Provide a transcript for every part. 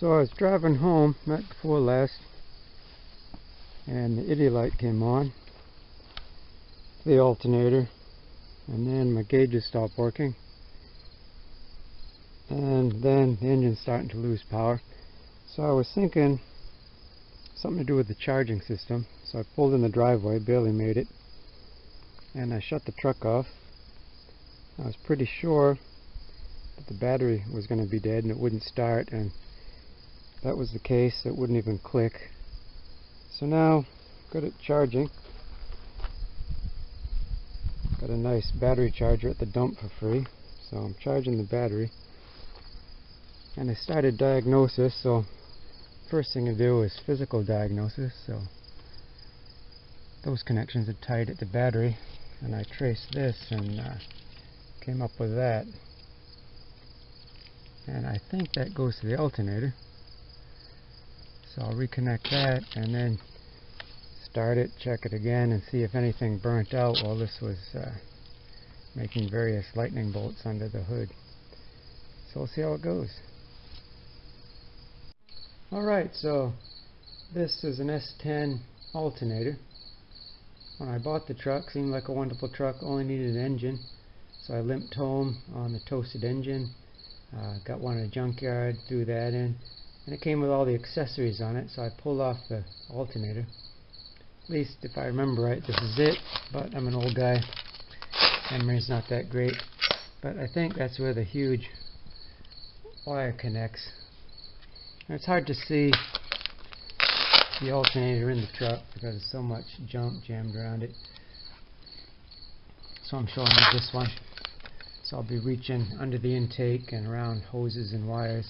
So I was driving home night before last, and the idiot light came on, the alternator, and then my gauges stopped working, and then the engine's starting to lose power. So I was thinking something to do with the charging system. So I pulled in the driveway, barely made it, and I shut the truck off. I was pretty sure that the battery was going to be dead and it wouldn't start, and that was the case. It wouldn't even click. So now got it charging. Got a nice battery charger at the dump for free, so I'm charging the battery. And I started diagnosis, so first thing to do is physical diagnosis. So those connections are tied at the battery, and I traced this and came up with that. And I think that goes to the alternator. So I'll reconnect that and then start it, check it again, and see if anything burnt out while this was making various lightning bolts under the hood. So we'll see how it goes. Alright, so this is an S10 alternator. When I bought the truck, seemed like a wonderful truck, only needed an engine. So I limped home on the toasted engine, got one in a junkyard, threw that in, and it came with all the accessories on it. So I pulled off the alternator. At least if I remember right, this is it, but I'm an old guy, memory's not that great. But I think that's where the huge wire connects. And it's hard to see the alternator in the truck because there's so much junk jammed around it. So I'm showing you this one. So I'll be reaching under the intake and around hoses and wires,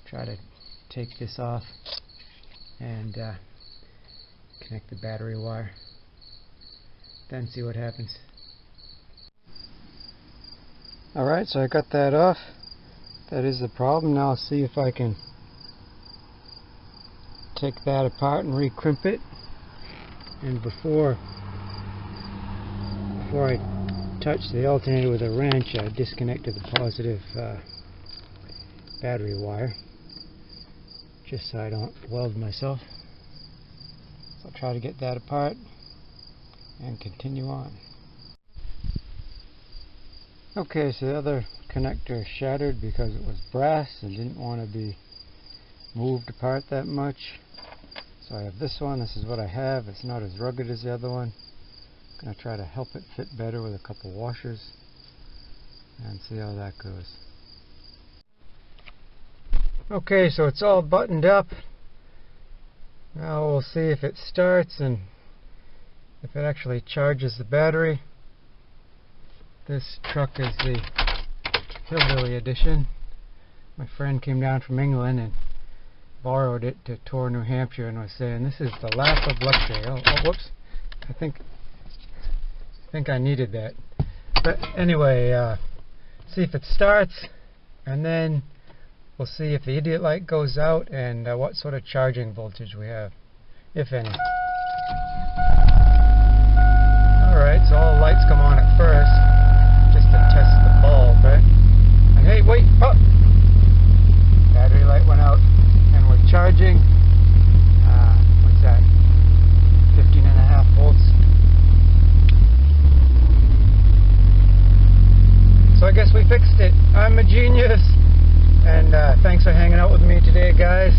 try to take this off and connect the battery wire, then see what happens. Alright, so I got that off. That is the problem. Now I'll see if I can take that apart and recrimp it. And before I touch the alternator with a wrench, I disconnected the positive battery wire, just so I don't weld myself. So I'll try to get that apart and continue on. Okay, so the other connector shattered because it was brass and didn't want to be moved apart that much. So I have this one. This is what I have. It's not as rugged as the other one. I'm going to try to help it fit better with a couple washers and see how that goes. Okay, so it's all buttoned up. Now we'll see if it starts and if it actually charges the battery. This truck is the Hillbilly edition. My friend came down from England and borrowed it to tour New Hampshire and was saying this is the lap of luxury. Oh, whoops. I think I needed that. But anyway, see if it starts, and then we'll see if the idiot light goes out and what sort of charging voltage we have, if any. Alright, so all the lights come on at first, just to test the bulb, right? And hey, wait! Oh! Battery light went out, and we're charging, what's that, 15.5 volts. So I guess we fixed it. I'm a genius, and thanks for hanging out with me today, guys.